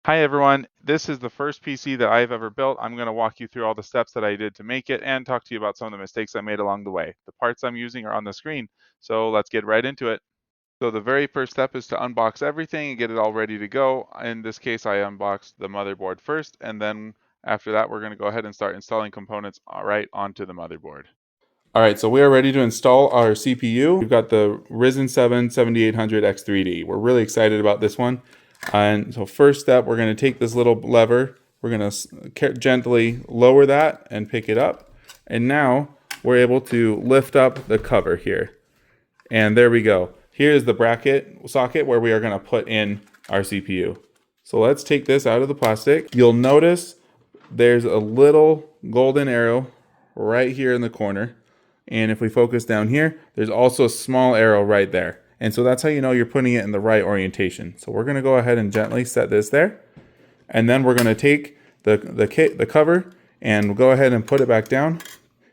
Hi everyone, this is the first PC that I've ever built. I'm going to walk you through all the steps that I did to make it and talk to you about some of the mistakes I made along the way. The parts I'm using are on the screen, so let's get right into it. So the very first step is to unbox everything and get it all ready to go. In this case, I unboxed the motherboard first, and then after that, we're going to go ahead and start installing components right onto the motherboard. All right, so we are ready to install our CPU. We've got the Ryzen 7 7800X3D. We're really excited about this one. And so first step, we're going to take this little lever. We're going to gently lower that and pick it up. And now we're able to lift up the cover here. And there we go. Here's the bracket socket where we are going to put in our CPU. So let's take this out of the plastic. You'll notice there's a little golden arrow right here in the corner. And if we focus down here, there's also a small arrow right there. And so that's how you know you're putting it in the right orientation. So we're going to go ahead and gently set this there. And then we're going to take the cover and we'll go ahead and put it back down.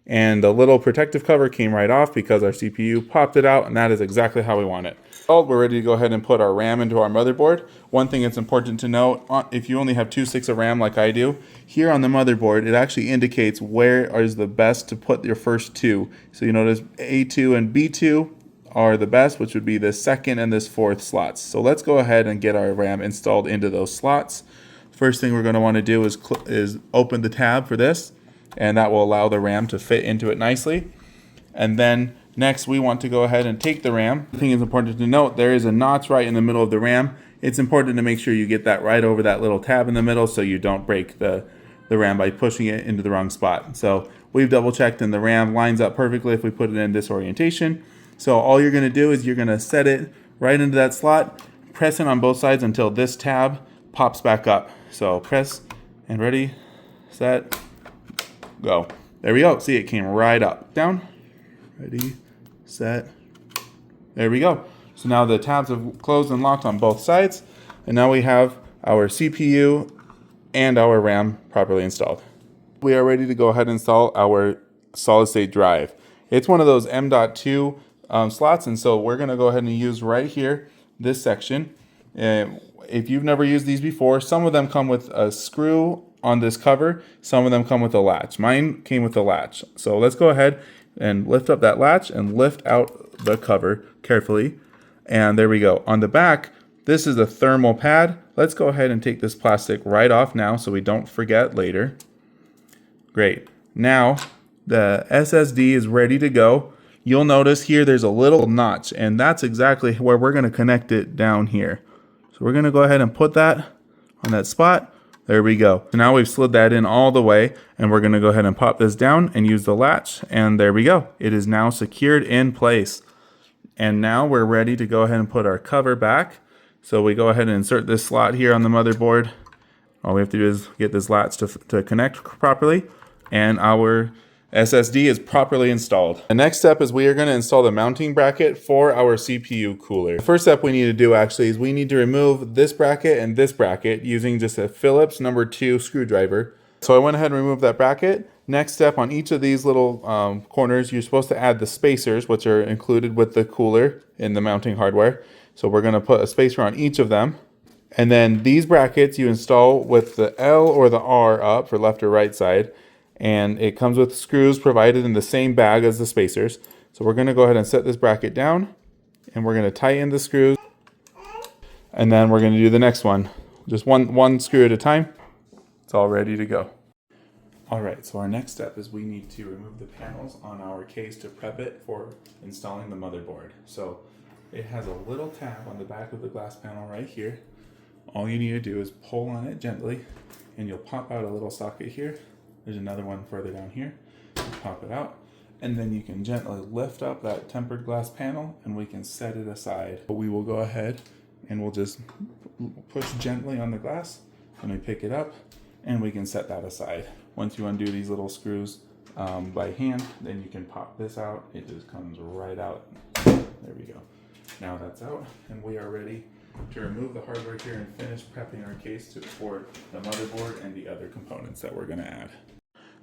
And the little protective cover came right off because our CPU popped it out, and that is exactly how we want it. Well, we're ready to go ahead and put our RAM into our motherboard. One thing that's important to note, if you only have 2 sticks of RAM like I do, here on the motherboard, it actually indicates where is the best to put your first 2. So you notice A2 and B2 are the best, which would be the second and this fourth slots. So let's go ahead and get our RAM installed into those slots. First thing we're going to want to do is open the tab for this, and that will allow the RAM to fit into it nicely. And then next we want to go ahead and take the RAM. The thing is important to note, there is a notch right in the middle of the RAM. It's important to make sure you get that right over that little tab in the middle so you don't break the RAM by pushing it into the wrong spot. So we've double checked and the RAM lines up perfectly if we put it in this orientation. So all you're going to do is you're going to set it right into that slot, press it on both sides until this tab pops back up. So press and ready, set, go. There we go. See, it came right up. Down. Ready, set. There we go. So now the tabs have closed and locked on both sides. And now we have our CPU and our RAM properly installed. We are ready to go ahead and install our solid state drive. It's one of those M.2 slots. And so we're going to go ahead and use right here, this section. If you've never used these before, some of them come with a screw on this cover, some of them come with a latch. Mine came with a latch. So let's go ahead and lift up that latch and lift out the cover carefully. And there we go. On the back, this is a thermal pad. Let's go ahead and take this plastic right off now so we don't forget later. Great. Now the SSD is ready to go. You'll notice here there's a little notch, and that's exactly where we're going to connect it down here. So we're going to go ahead and put that on that spot. There we go. So now we've slid that in all the way, and we're going to go ahead and pop this down and use the latch, and there we go. It is now secured in place. And now we're ready to go ahead and put our cover back. So we go ahead and insert this slot here on the motherboard. All we have to do is get this latch to connect properly, and our SSD is properly installed. The next step is we are going to install the mounting bracket for our CPU cooler. The first step we need to do actually is we need to remove this bracket and this bracket using just a Phillips number 2 screwdriver. So I went ahead and removed that bracket. Next step, on each of these little corners, you're supposed to add the spacers, which are included with the cooler in the mounting hardware. So we're going to put a spacer on each of them. And then these brackets you install with the L or the R up for left or right side. And it comes with screws provided in the same bag as the spacers. So we're going to go ahead and set this bracket down, and we're going to tighten the screws, and then we're going to do the next one. Just one screw at a time. It's all ready to go. All right, so our next step is we need to remove the panels on our case to prep it for installing the motherboard. So it has a little tab on the back of the glass panel right here. All you need to do is pull on it gently, and you'll pop out a little socket here. There's another one further down here. Pop it out, and then you can gently lift up that tempered glass panel, and we can set it aside. We will go ahead and we'll just push gently on the glass, and we pick it up, and we can set that aside. Once you undo these little screws by hand, then you can pop this out. It just comes right out. There we go. Now that's out, and we are ready to remove the hardware here and finish prepping our case for the motherboard and the other components that we're going to add.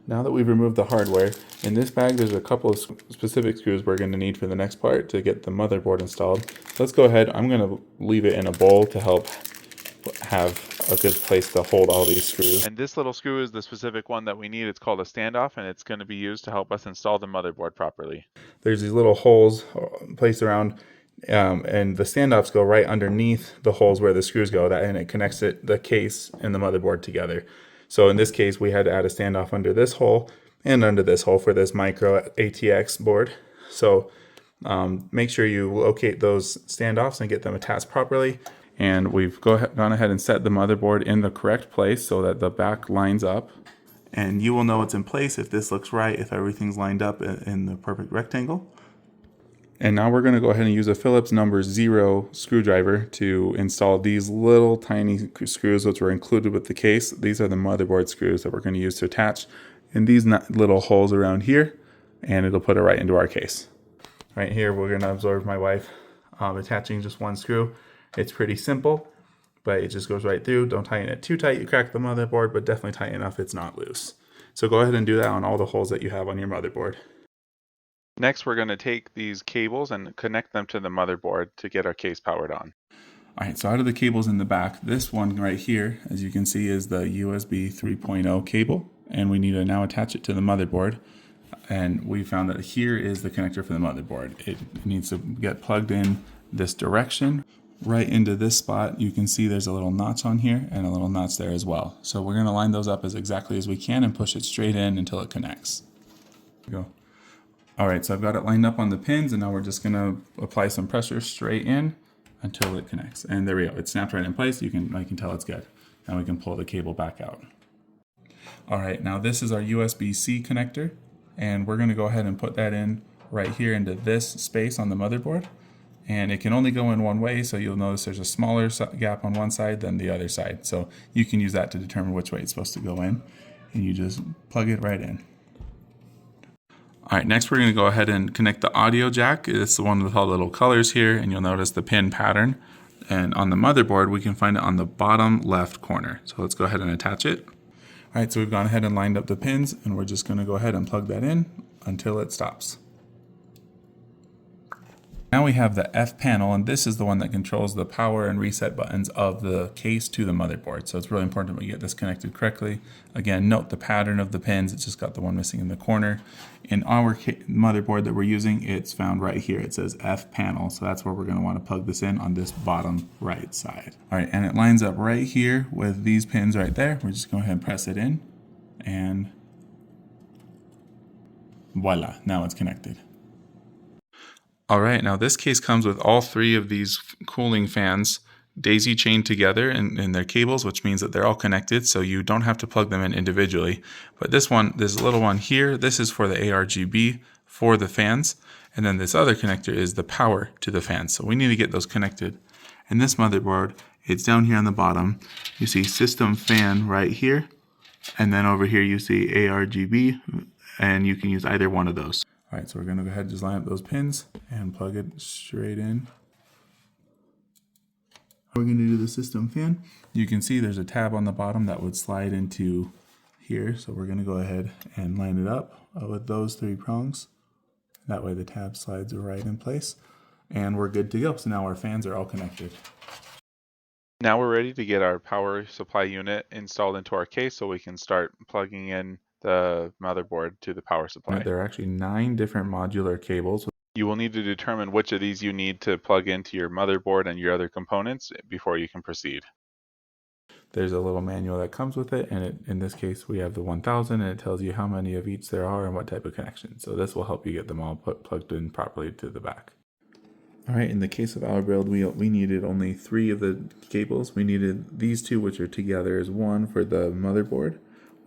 Now that we've removed the hardware, in this bag there's a couple of specific screws we're going to need for the next part to get the motherboard installed. So let's go ahead. I'm going to leave it in a bowl to help have a good place to hold all these screws. And this little screw is the specific one that we need. It's called a standoff, and it's going to be used to help us install the motherboard properly. There's these little holes placed around, and the standoffs go right underneath the holes where the screws go, and it connects the case and the motherboard together. So in this case, we had to add a standoff under this hole and under this hole for this micro ATX board. So make sure you locate those standoffs and get them attached properly. And we've gone ahead and set the motherboard in the correct place so that the back lines up. And you will know it's in place if this looks right, if everything's lined up in the perfect rectangle. And now we're going to go ahead and use a Phillips number 0 screwdriver to install these little tiny screws which were included with the case. These are the motherboard screws that we're going to use to attach in these little holes around here, and it'll put it right into our case. Right here, we're going to observe my wife attaching just one screw. It's pretty simple, but it just goes right through. Don't tighten it too tight, you crack the motherboard, but definitely tight enough it's not loose. So go ahead and do that on all the holes that you have on your motherboard. Next, we're going to take these cables and connect them to the motherboard to get our case powered on. All right, so out of the cables in the back, this one right here, as you can see, is the USB 3.0 cable, and we need to now attach it to the motherboard. And we found that here is the connector for the motherboard. It needs to get plugged in this direction. Right into this spot, you can see there's a little notch on here and a little notch there as well. So we're going to line those up as exactly as we can and push it straight in until it connects. There we go. All right, so I've got it lined up on the pins, and now we're just going to apply some pressure straight in until it connects. And there we go. It snapped right in place. I can tell it's good. Now we can pull the cable back out. All right, now this is our USB-C connector, and we're going to go ahead and put that in right here into this space on the motherboard. And it can only go in one way, so you'll notice there's a smaller gap on one side than the other side. So you can use that to determine which way it's supposed to go in, and you just plug it right in. All right, next we're going to go ahead and connect the audio jack. It's the one with all the little colors here, and you'll notice the pin pattern. And on the motherboard, we can find it on the bottom left corner. So let's go ahead and attach it. All right, so we've gone ahead and lined up the pins, and we're just going to go ahead and plug that in until it stops. Now we have the F panel, and this is the one that controls the power and reset buttons of the case to the motherboard. So it's really important that we get this connected correctly. Again, note the pattern of the pins. It's just got the one missing in the corner. In our motherboard that we're using, it's found right here. It says F panel, so that's where we're going to want to plug this in on this bottom right side. All right, and it lines up right here with these pins right there. We're just going to go ahead and press it in, and voila, now it's connected. All right, now this case comes with all three of these cooling fans daisy chained together in their cables, which means that they're all connected, so you don't have to plug them in individually. But this little one here, this is for the ARGB for the fans, and then this other connector is the power to the fans. So we need to get those connected. And this motherboard, it's down here on the bottom. You see system fan right here, and then over here you see ARGB, and you can use either one of those. All right, so we're going to go ahead and just line up those pins and plug it straight in. We're going to do the system fan. You can see there's a tab on the bottom that would slide into here. So we're going to go ahead and line it up with those three prongs. That way the tab slides right in place. And we're good to go. So now our fans are all connected. Now we're ready to get our power supply unit installed into our case so we can start plugging in the motherboard to the power supply. There are actually 9 different modular cables. You will need to determine which of these you need to plug into your motherboard and your other components before you can proceed. There's a little manual that comes with it, and in this case we have the 1000, and it tells you how many of each there are and what type of connection. So this will help you get them all plugged in properly to the back. All right, in the case of our build, we needed only 3 of the cables. We needed these 2, which are together as one for the motherboard.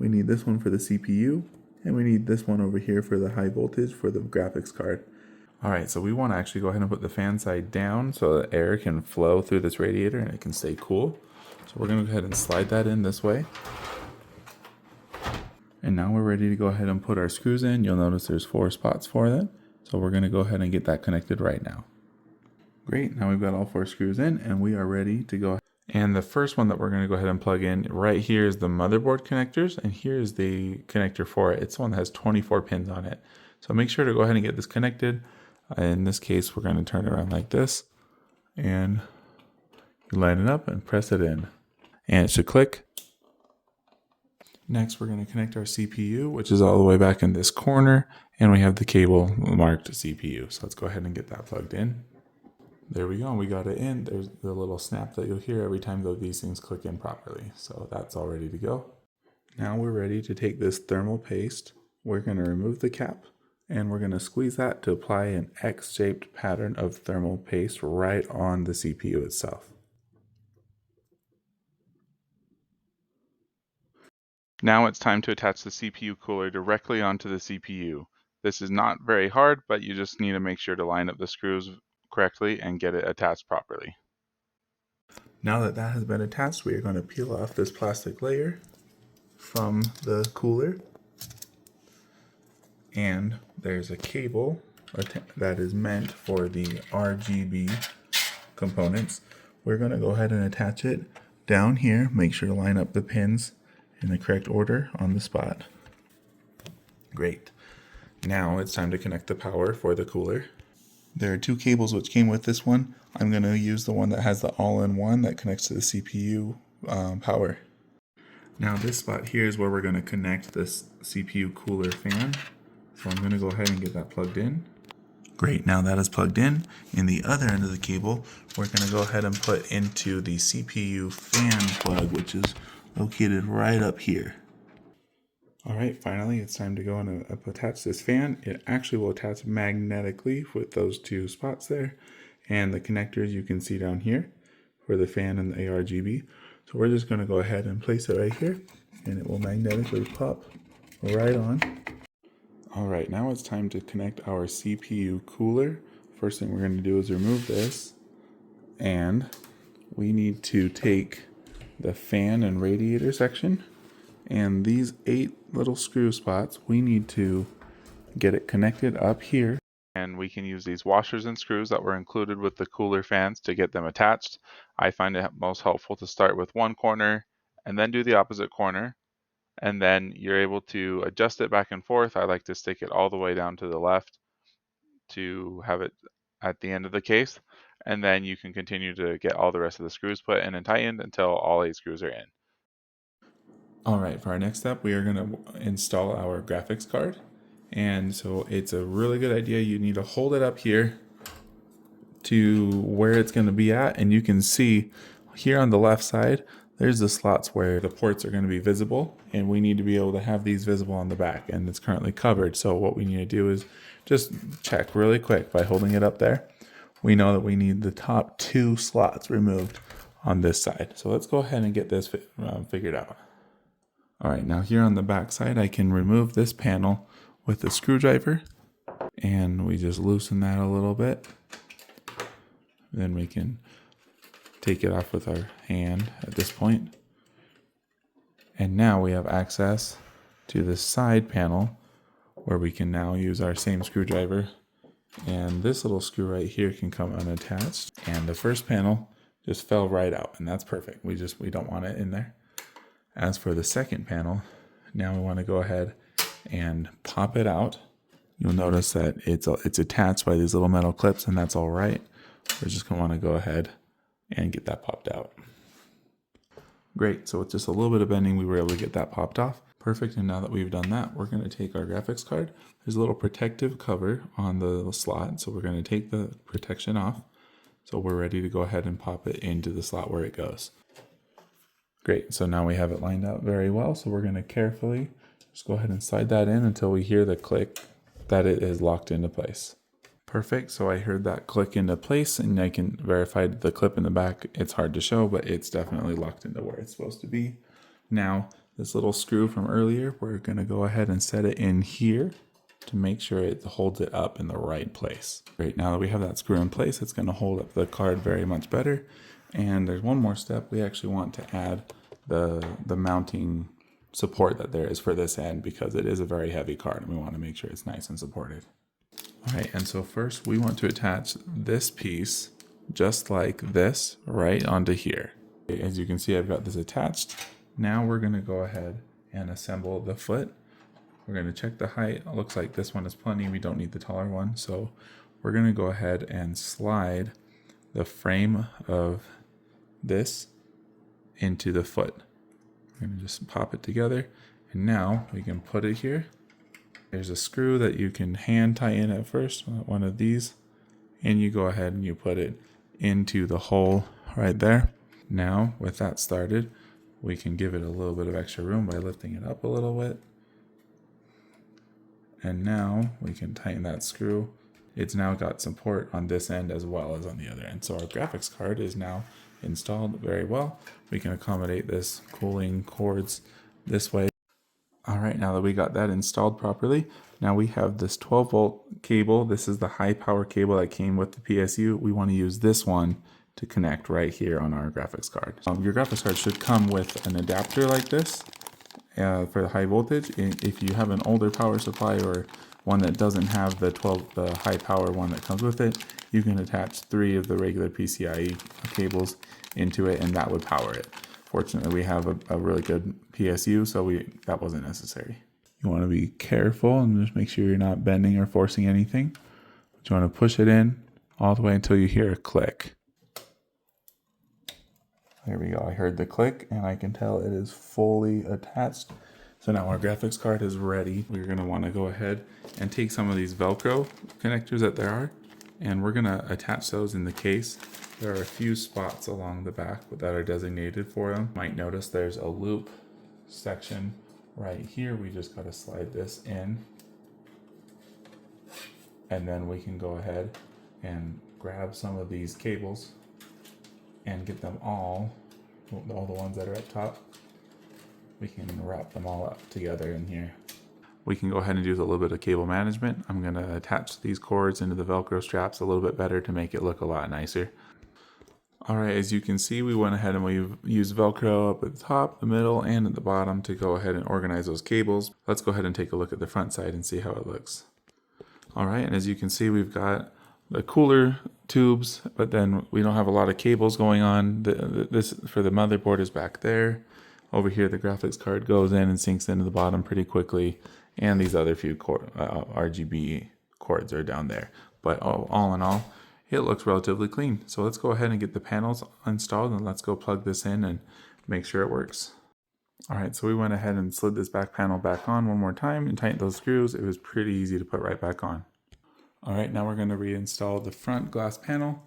We need this one for the CPU, and we need this one over here for the high voltage for the graphics card. All right, so we want to actually go ahead and put the fan side down so that air can flow through this radiator and it can stay cool. So we're going to go ahead and slide that in this way. And now we're ready to go ahead and put our screws in. You'll notice there's 4 spots for that. So we're going to go ahead and get that connected right now. Great, now we've got all 4 screws in and we are ready to go. And the first one that we're going to go ahead and plug in right here is the motherboard connectors, and here's the connector for it. It's the one that has 24 pins on it. So make sure to go ahead and get this connected. In this case, we're going to turn it around like this, and you line it up and press it in. and it should click. Next, we're going to connect our CPU, which is all the way back in this corner, and we have the cable marked CPU. So let's go ahead and get that plugged in. There we go, we got it in. There's the little snap that you'll hear every time these things click in properly. So that's all ready to go. Now we're ready to take this thermal paste. We're going to remove the cap, and we're going to squeeze that to apply an X-shaped pattern of thermal paste right on the CPU itself. Now it's time to attach the CPU cooler directly onto the CPU. This is not very hard, but you just need to make sure to line up the screws correctly and get it attached properly. Now that that has been attached, we are going to peel off this plastic layer from the cooler. And there's a cable that is meant for the RGB components. We're going to go ahead and attach it down here. Make sure to line up the pins in the correct order on the spot. Great. Now it's time to connect the power for the cooler. There are two cables which came with this one. I'm going to use the one that has the all-in-one that connects to the CPU power. Now this spot here is where we're going to connect this CPU cooler fan. So I'm going to go ahead and get that plugged in. Great, now that is plugged in. In the other end of the cable, we're going to go ahead and put into the CPU fan plug, which is located right up here. All right, finally it's time to go and attach this fan. It actually will attach magnetically with those two spots there. And the connectors you can see down here for the fan and the ARGB. So we're just going to go ahead and place it right here, and it will magnetically pop right on. All right, now it's time to connect our CPU cooler. First thing we're going to do is remove this, and we need to take the fan and radiator section, and these 8 little screw spots, we need to get it connected up here. And we can use these washers and screws that were included with the cooler fans to get them attached. I find it most helpful to start with one corner and then do the opposite corner, and then you're able to adjust it back and forth. I like to stick it all the way down to the left to have it at the end of the case, and then you can continue to get all the rest of the screws put in and tightened until all 8 screws are in. All right, for our next step, we are going to install our graphics card. And so it's a really good idea. You need to hold it up here to where it's going to be at. And you can see here on the left side, there's the slots where the ports are going to be visible. And we need to be able to have these visible on the back. And it's currently covered. So what we need to do is just check really quick by holding it up there. We know that we need the top 2 slots removed on this side. So let's go ahead and get this figured out. All right, now here on the back side, I can remove this panel with a screwdriver, and we just loosen that a little bit. Then we can take it off with our hand at this point. And now we have access to the side panel where we can now use our same screwdriver. And this little screw right here can come unattached. And the first panel just fell right out, and that's perfect. We don't want it in there. As for the second panel, now we want to go ahead and pop it out. You'll notice that it's attached by these little metal clips, and that's all right. We're just going to want to go ahead and get that popped out. Great, so with just a little bit of bending, we were able to get that popped off. Perfect, and now that we've done that, we're going to take our graphics card. There's a little protective cover on the slot, so we're going to take the protection off. So we're ready to go ahead and pop it into the slot where it goes. Great, so now we have it lined up very well, so we're going to carefully just go ahead and slide that in until we hear the click that it is locked into place. Perfect, so I heard that click into place, and I can verify the clip in the back. It's hard to show, but it's definitely locked into where it's supposed to be. Now, this little screw from earlier, we're going to go ahead and set it in here to make sure it holds it up in the right place. Great, now that we have that screw in place, it's going to hold up the card very much better. And there's one more step. We actually want to add the mounting support that there is for this end, because it is a very heavy card and we want to make sure it's nice and supported. All right, and so first we want to attach this piece just like this right onto here. As you can see, I've got this attached. Now we're going to go ahead and assemble the foot. We're going to check the height. It looks like this one is plenty. We don't need the taller one. So we're going to go ahead and slide the frame of this into the foot. We're going to just pop it together, and now we can put it here. There's a screw that you can hand tighten at first, one of these, and you go ahead and you put it into the hole right there. Now, with that started, we can give it a little bit of extra room by lifting it up a little bit. And now we can tighten that screw. It's now got support on this end as well as on the other end. So our graphics card is now installed very well. We can accommodate this cooling cords this way. All right, now that we got that installed properly, now we have this 12-volt cable. This is the high power cable that came with the PSU. We want to use this one to connect right here on our graphics card. Your graphics card should come with an adapter like this for the high voltage. If you have an older power supply or one that doesn't have the high power one that comes with it, you can attach 3 of the regular PCIe cables into it and that would power it. Fortunately, we have a really good PSU, so that wasn't necessary. You want to be careful and just make sure you're not bending or forcing anything. You want to push it in all the way until you hear a click. There we go. I heard the click and I can tell it is fully attached. So now our graphics card is ready. We're going to want to go ahead and take some of these Velcro connectors that there are, and we're going to attach those in the case. There are a few spots along the back that are designated for them. You might notice there's a loop section right here. We just got to slide this in, and then we can go ahead and grab some of these cables and get them all the ones that are up top. We can wrap them all up together in here. We can go ahead and do a little bit of cable management. I'm going to attach these cords into the Velcro straps a little bit better to make it look a lot nicer. Alright, as you can see, we went ahead and we've used Velcro up at the top, the middle, and at the bottom to go ahead and organize those cables. Let's go ahead and take a look at the front side and see how it looks. Alright, and as you can see, we've got the cooler tubes, but then we don't have a lot of cables going on. This for the motherboard is back there. Over here, the graphics card goes in and sinks into the bottom pretty quickly, and these other few RGB cords are down there. But all in all, it looks relatively clean. So let's go ahead and get the panels installed, and let's go plug this in and make sure it works. All right, so we went ahead and slid this back panel back on one more time and tightened those screws. It was pretty easy to put right back on. All right, now we're going to reinstall the front glass panel.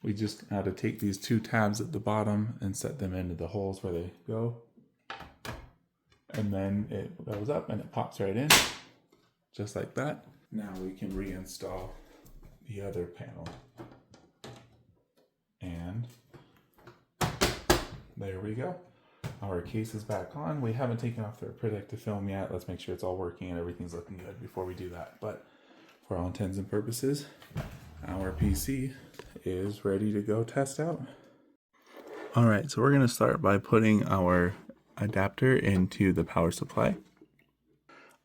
We just had to take these 2 tabs at the bottom and set them into the holes where they go. And then it goes up and it pops right in, just like that. Now we can reinstall the other panel. And there we go. Our case is back on. We haven't taken off the protective film yet. Let's make sure it's all working and everything's looking good before we do that. But for all intents and purposes, our PC is ready to go test out. All right, so we're going to start by putting our adapter into the power supply.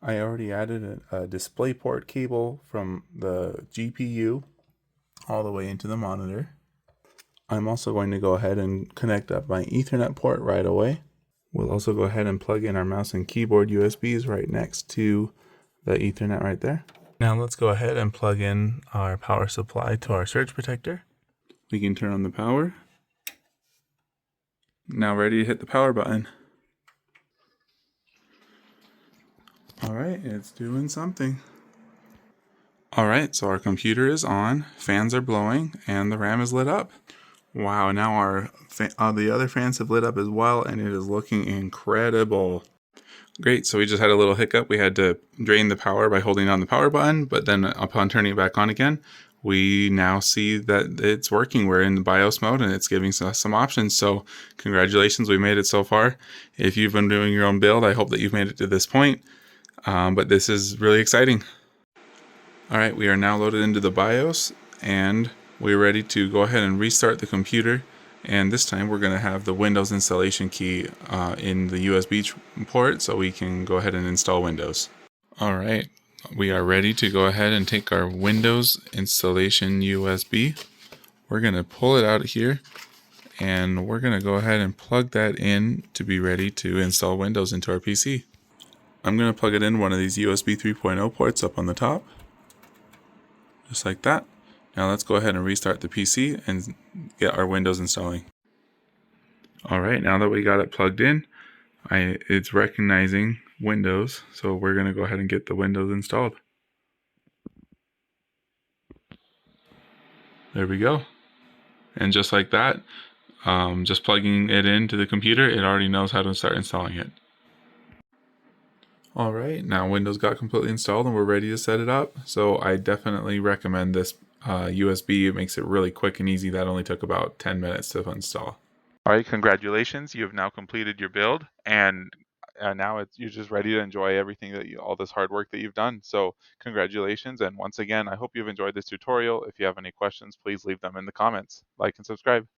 I already added a DisplayPort cable from the GPU all the way into the monitor. I'm also going to go ahead and connect up my Ethernet port right away. We'll also go ahead and plug in our mouse and keyboard USBs right next to the Ethernet right there. Now let's go ahead and plug in our power supply to our surge protector. We can turn on the power. Now ready to hit the power button. All right, it's doing something. All right, so our computer is on, fans are blowing, and the RAM is lit up. Wow, now the other fans have lit up as well, and it is looking incredible. Great, so we just had a little hiccup. We had to drain the power by holding down the power button, but then upon turning it back on again, we now see that it's working. We're in the BIOS mode and it's giving us some options. So congratulations, we made it so far. If you've been doing your own build, I hope that you've made it to this point. But this is really exciting. All right, we are now loaded into the BIOS and we're ready to go ahead and restart the computer. And this time we're going to have the Windows installation key in the USB port so we can go ahead and install Windows. All right, we are ready to go ahead and take our Windows installation USB. We're going to pull it out here and we're going to go ahead and plug that in to be ready to install Windows into our PC. I'm going to plug it in one of these USB 3.0 ports up on the top, just like that. Now let's go ahead and restart the PC and get our Windows installing. All right, now that we got it plugged in, it's recognizing Windows, so we're going to go ahead and get the Windows installed. There we go. And just like that, just plugging it into the computer, it already knows how to start installing it. All right, now Windows got completely installed and we're ready to set it up. So I definitely recommend this USB. It makes it really quick and easy. That only took about 10 minutes to install. All right, congratulations. You have now completed your build, and now you're just ready to enjoy everything all this hard work that you've done. So congratulations. And once again, I hope you've enjoyed this tutorial. If you have any questions, please leave them in the comments. Like and subscribe.